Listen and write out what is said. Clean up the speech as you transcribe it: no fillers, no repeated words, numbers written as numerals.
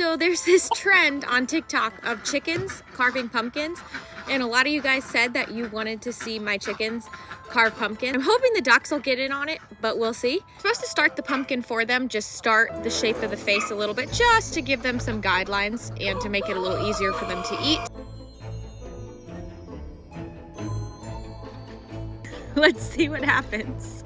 So there's this trend on TikTok of chickens carving pumpkins, and a lot of you guys said that you wanted to see my chickens carve pumpkin. I'm hoping the ducks will get in on it, but we'll see. I'm supposed to start the pumpkin for them, just start the shape of the face a little bit, just to give them some guidelines and to make it a little easier for them to eat. Let's see what happens.